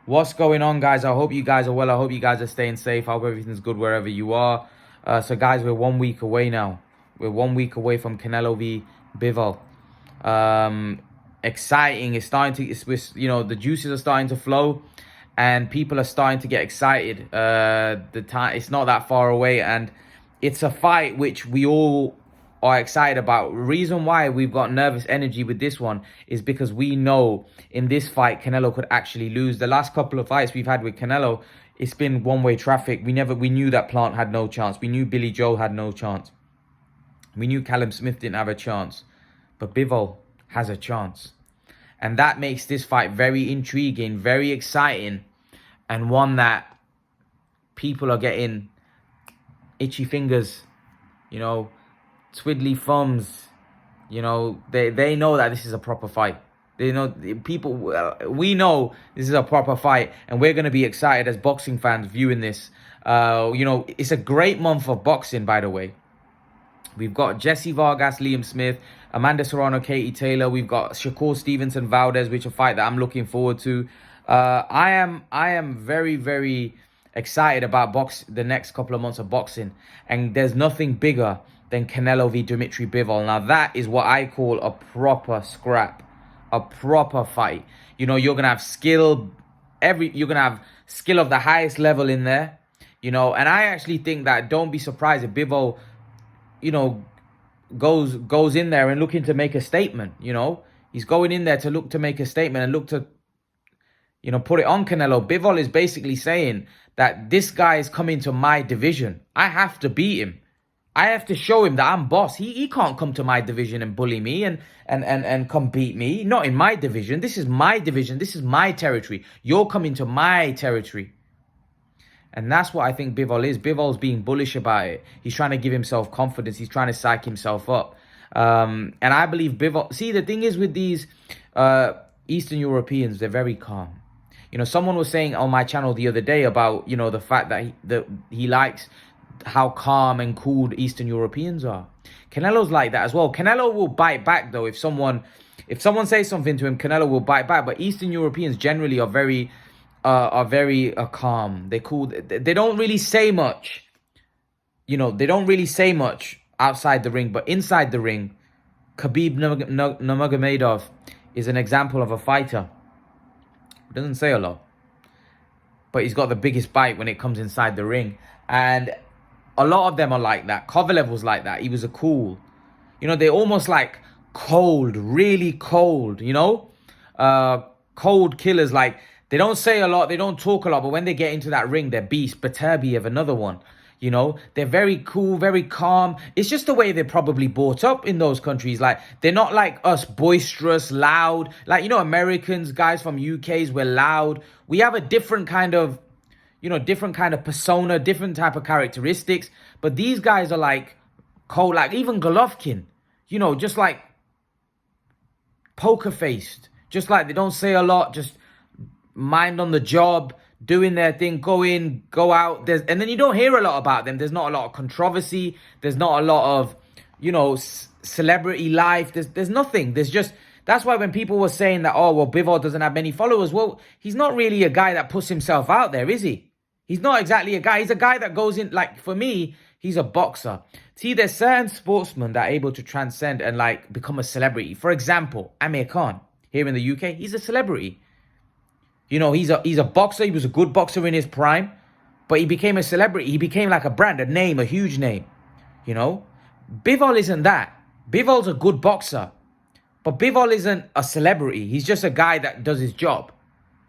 What's going on, guys? I hope you guys are well. I hope you guys are staying safe. I hope everything's good wherever you are. So, guys, we're 1 week away now. We're 1 week away from Canelo v. Bivol. Exciting. It's starting to, the juices are starting to flow, and people are starting to get excited. The time, it's not that far away, and it's a fight which we all are excited about. Reason why we've got nervous energy with this one is because we know in this fight Canelo could actually lose. The last couple of fights we've had with Canelo, it's been one-way traffic. We knew that Plant had no chance. We knew Billy Joe had no chance. We knew Callum Smith didn't have a chance. But Bivol has a chance. And that makes this fight very intriguing, very exciting, and one that people are getting itchy fingers, twiddly thumbs. They know that this is a proper fight. They know, we know this is a proper fight, and we're going to be excited as boxing fans viewing this. It's a great month of boxing, by the way. We've got Jesse Vargas, Liam Smith, Amanda Serrano, Katie Taylor. We've got Shakur Stevenson, Valdez, which is a fight that I'm looking forward to. I am very, very excited about the next couple of months of boxing, and there's nothing bigger than Canelo v. Dmitry Bivol. Now, that is what I call a proper scrap, a proper fight. You're going to have skill, you're going to have skill of the highest level in there, and I actually think that don't be surprised if Bivol, goes in there and looking to make a statement. He's going in there to look to make a statement and look to, put it on Canelo. Bivol is basically saying that this guy is coming to my division. I have to beat him. I have to show him that I'm boss. He can't come to my division and bully me and come beat me. Not in my division. This is my division. This is my territory. You're coming to my territory. And that's what I think Bivol is. Bivol's being bullish about it. He's trying to give himself confidence. He's trying to psych himself up. And I believe Bivol... See, the thing is with these Eastern Europeans, they're very calm. Someone was saying on my channel the other day about, the fact that he likes how calm and cool Eastern Europeans are. Canelo's like that as well. Canelo will bite back, though. If someone says something to him, Canelo will bite back. But Eastern Europeans generally are very calm. They're cool. They don't really say much. They don't really say much outside the ring. But inside the ring, Khabib Nurmagomedov is an example of a fighter. He doesn't say a lot, but he's got the biggest bite when it comes inside the ring. And a lot of them are like that. Kovalev was like that. He was a cool. They're almost like cold, really cold, cold killers. Like, they don't say a lot, they don't talk a lot, but when they get into that ring, they're beast. Beterbiev, another one. They're very cool, very calm. It's just the way they're probably brought up in those countries. Like, they're not like us, boisterous, loud. Like, Americans, guys from UKs, we're loud. We have a different kind of, persona, different type of characteristics. But these guys are like cold, like even Golovkin, just like poker faced. Just like they don't say a lot, just mind on the job, doing their thing, go in, go out. And then you don't hear a lot about them. There's not a lot of controversy. There's not a lot of, celebrity life. There's nothing. That's why when people were saying that, oh, well, Bivol doesn't have many followers. Well, he's not really a guy that puts himself out there, is he? He's not exactly a guy. He's a guy that goes in, like, for me, he's a boxer. See, there's certain sportsmen that are able to transcend and, like, become a celebrity. For example, Amir Khan, here in the UK, he's a celebrity. He's a boxer. He was a good boxer in his prime, but he became a celebrity. He became like a brand, a name, a huge name. Bivol isn't that. Bivol's a good boxer, but Bivol isn't a celebrity. He's just a guy that does his job.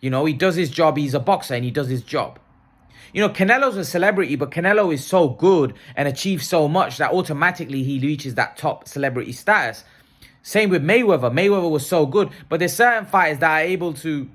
He does his job. He's a boxer and he does his job. Canelo's a celebrity, but Canelo is so good and achieves so much that automatically he reaches that top celebrity status. Same with Mayweather. Mayweather was so good, but there's certain fighters that are able to,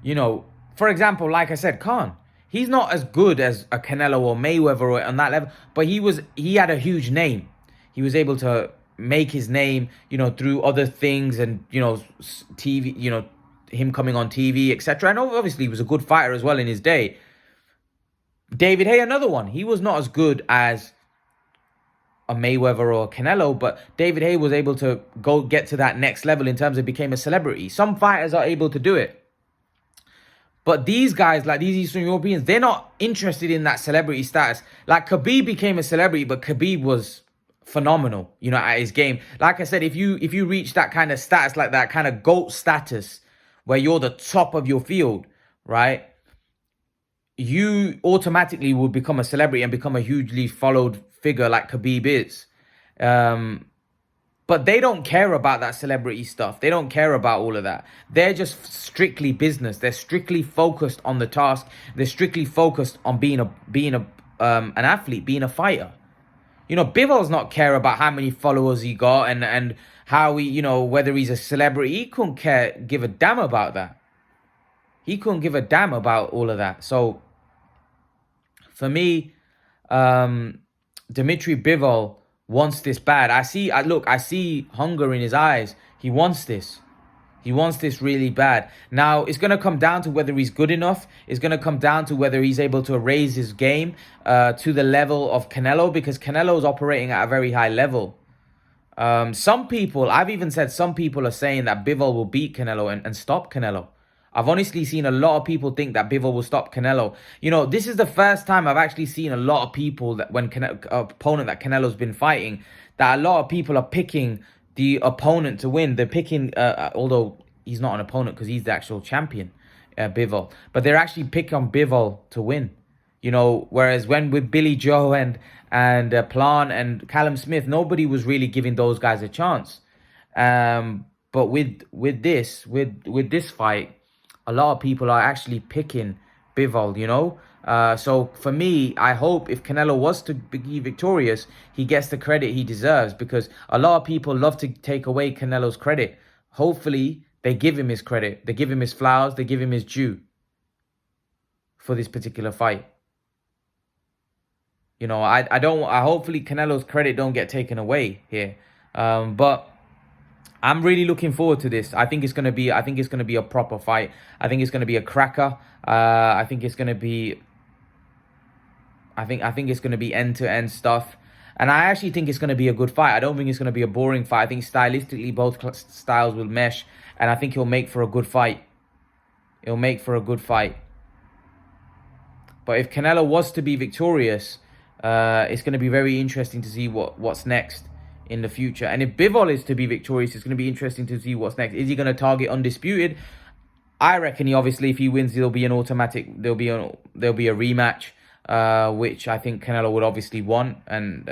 for example, like I said, Khan. He's not as good as a Canelo or Mayweather or on that level, but he had a huge name. He was able to make his name, through other things and, TV, him coming on TV, etc. And obviously he was a good fighter as well in his day. David Haye, another one. He was not as good as a Mayweather or a Canelo, but David Haye was able to get to that next level in terms of became a celebrity. Some fighters are able to do it. But these guys, like these Eastern Europeans, they're not interested in that celebrity status. Like Khabib became a celebrity, but Khabib was phenomenal, you know, at his game. Like I said, if you reach that kind of status, like that kind of GOAT status, where you're the top of your field, right? You automatically will become a celebrity and become a hugely followed figure like Khabib is. But they don't care about that celebrity stuff. They don't care about all of that. They're just strictly business. They're strictly focused on the task. They're strictly focused on being an athlete, being a fighter. You know, Bivol's not care about how many followers he got and how he, you know, whether he's a celebrity. He couldn't give a damn about that. He couldn't give a damn about all of that. So for me, Dmitry Bivol wants this bad. I see hunger in his eyes. He wants this. He wants this really bad. Now, it's going to come down to whether he's good enough. It's going to come down to whether he's able to raise his game to the level of Canelo, because Canelo's operating at a very high level. Some people, I've even said some people are saying that Bivol will beat Canelo and stop Canelo. I've honestly seen a lot of people think that Bivol will stop Canelo. You know, this is the first time I've actually seen a lot of people that when opponent that Canelo's been fighting, that a lot of people are picking the opponent to win. They're picking, although he's not an opponent because he's the actual champion, Bivol. But they're actually picking on Bivol to win. You know, whereas when with Billy Joe and Plant and Callum Smith, nobody was really giving those guys a chance. But with this fight, a lot of people are actually picking Bivol, you know. So for me, I hope if Canelo was to be victorious, he gets the credit he deserves, because a lot of people love to take away Canelo's credit. Hopefully, they give him his credit. They give him his flowers. They give him his due for this particular fight. You know, hopefully Canelo's credit don't get taken away here. But I'm really looking forward to this. I think it's gonna be a proper fight. I think it's gonna be a cracker. I think it's gonna be end-to-end stuff. And I actually think it's gonna be a good fight. I don't think it's gonna be a boring fight. I think stylistically both styles will mesh, and I think it'll make for a good fight. It'll make for a good fight. But if Canelo was to be victorious, it's going to be very interesting to see what's next in the future. And if Bivol is to be victorious, it's going to be interesting to see what's next. Is he going to target undisputed? I reckon if he wins, there'll be a rematch, which I think Canelo would obviously want and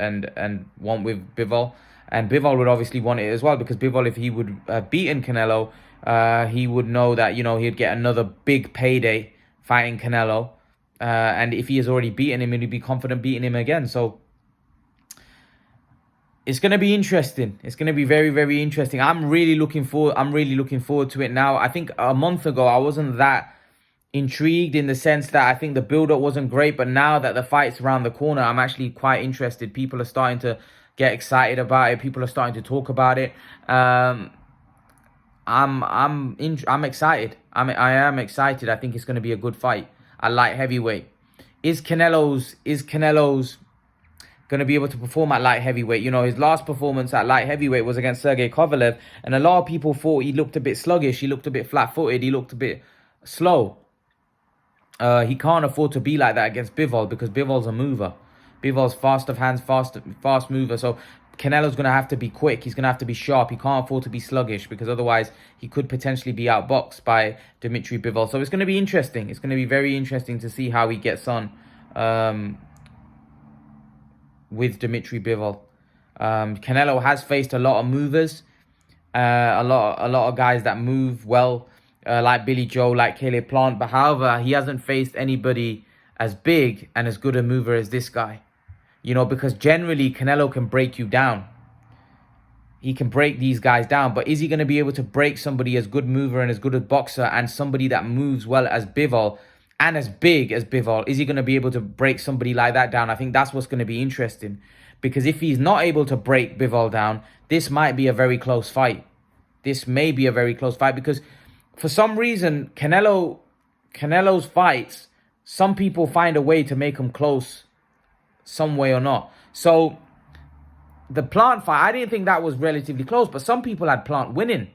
want with Bivol. And Bivol would obviously want it as well, because Bivol, if he would have beaten Canelo, he would know that, you know, he'd get another big payday fighting Canelo. And if he has already beaten him, he'd be confident beating him again. So it's going to be interesting. It's going to be very, very interesting. I'm really looking forward to it now. I think a month ago, I wasn't that intrigued, in the sense that I think the build-up wasn't great. But now that the fight's around the corner, I'm actually quite interested. People are starting to get excited about it. People are starting to talk about it. I'm excited. I am excited. I think it's going to be a good fight at light heavyweight. Is Canelo's going to be able to perform at light heavyweight? You know, his last performance at light heavyweight was against Sergey Kovalev, and a lot of people thought he looked a bit sluggish. He looked a bit flat-footed. He looked a bit slow. He can't afford to be like that against Bivol, because Bivol's a mover. Bivol's fast of hands, fast mover. So Canelo's going to have to be quick. He's going to have to be sharp. He can't afford to be sluggish, because otherwise he could potentially be outboxed by Dmitry Bivol. So it's going to be interesting. It's going to be very interesting to see how he gets on with Dmitry Bivol. Canelo has faced a lot of movers, a lot of guys that move well, like Billy Joe, like Caleb Plant. But however, he hasn't faced anybody as big and as good a mover as this guy. You know, because generally Canelo can break you down. He can break these guys down. But is he going to be able to break somebody as good mover and as good a boxer, and somebody that moves well as Bivol and as big as Bivol? Is he going to be able to break somebody like that down? I think that's what's going to be interesting. Because if he's not able to break Bivol down, this might be a very close fight. This may be a very close fight, because for some reason, Canelo's fights, some people find a way to make them close some way or not. So the Plant fight, I didn't think that was relatively close, but some people had Plant winning.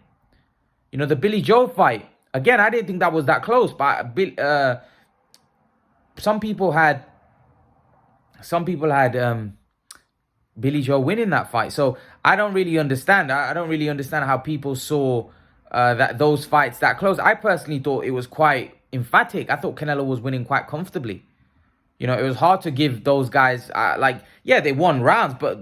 You know, the Billy Joe fight, Again, I didn't think that was that close, but some people had Billy Joe winning that fight. So I don't really understand. I don't really understand how people saw that those fights that close. I personally thought it was quite emphatic. I thought Canelo was winning quite comfortably. You know, it was hard to give those guys yeah, they won rounds, but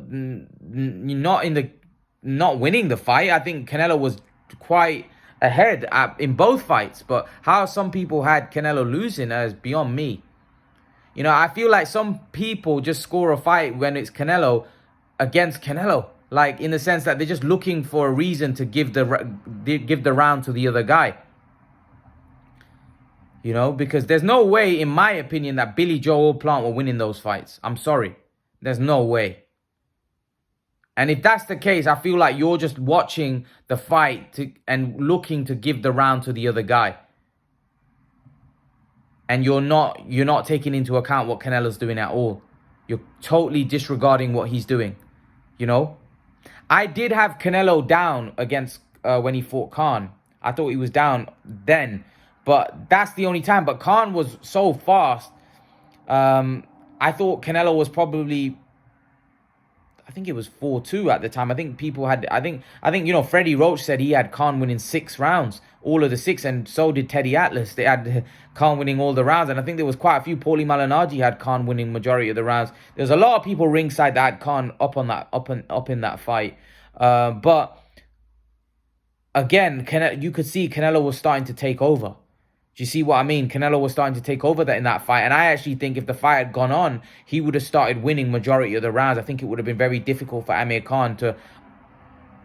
not winning the fight. I think Canelo was quite ahead in both fights, but how some people had Canelo losing is beyond me. You know, I feel like some people just score a fight when it's Canelo against Canelo, like in the sense that they're just looking for a reason to give the round to the other guy. You know, because there's no way, in my opinion, that Billy Joe or Plant were winning those fights. I'm sorry. There's no way. And if that's the case, I feel like you're just watching the fight and looking to give the round to the other guy. And you're not taking into account what Canelo's doing at all. You're totally disregarding what he's doing. You know? I did have Canelo down against when he fought Khan. I thought he was down then. But that's the only time. But Khan was so fast. I thought Canelo was probably... I think it was 4-2 at the time. I think people had... I think you know, Freddie Roach said he had Khan winning 6 rounds. All of the 6. And so did Teddy Atlas. They had Khan winning all the rounds. And I think there was quite a few. Paulie Malignaggi had Khan winning majority of the rounds. There's a lot of people ringside that had Khan up in that fight. But again, you could see Canelo was starting to take over. Do you see what I mean? Canelo was starting to take over in that fight. And I actually think if the fight had gone on, he would have started winning majority of the rounds. I think it would have been very difficult for Amir Khan to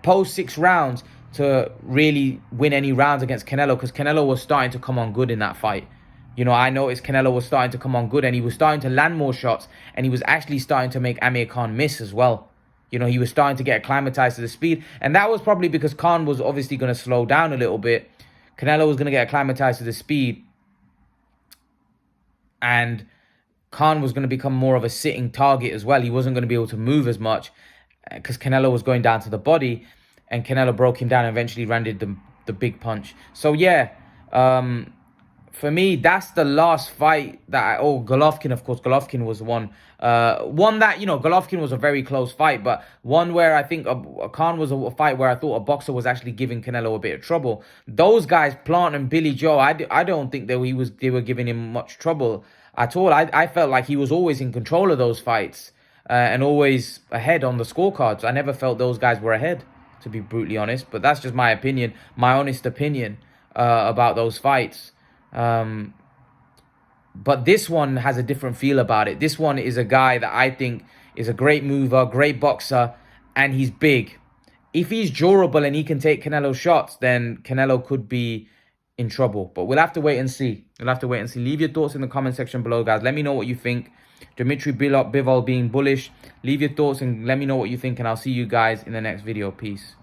post 6 rounds to really win any rounds against Canelo, because Canelo was starting to come on good in that fight. You know, I noticed Canelo was starting to come on good and he was starting to land more shots, and he was actually starting to make Amir Khan miss as well. You know, he was starting to get acclimatized to the speed. And that was probably because Khan was obviously going to slow down a little bit. Canelo was going to get acclimatized to the speed. And Khan was going to become more of a sitting target as well. He wasn't going to be able to move as much because Canelo was going down to the body. And Canelo broke him down and eventually landed the big punch. So, yeah, for me, that's the last fight that Golovkin, of course. Golovkin was one that, you know, Golovkin was a very close fight, but one where I think Khan was a fight where I thought a boxer was actually giving Canelo a bit of trouble. Those guys, Plant and Billy Joe, I don't think they were giving him much trouble at all. I felt like he was always in control of those fights and always ahead on the scorecards. I never felt those guys were ahead, to be brutally honest, but that's just my opinion, my honest opinion about those fights. But this one has a different feel about it. This one is a guy that I think is a great mover, great boxer, and he's big. If he's durable and he can take Canelo's shots, then Canelo could be in trouble. But we'll have to wait and see. Leave your thoughts in the comment section below, guys. Let me know what you think. Dmitry Bivol being bullish. Leave your thoughts and let me know what you think, and I'll see you guys in the next video. Peace.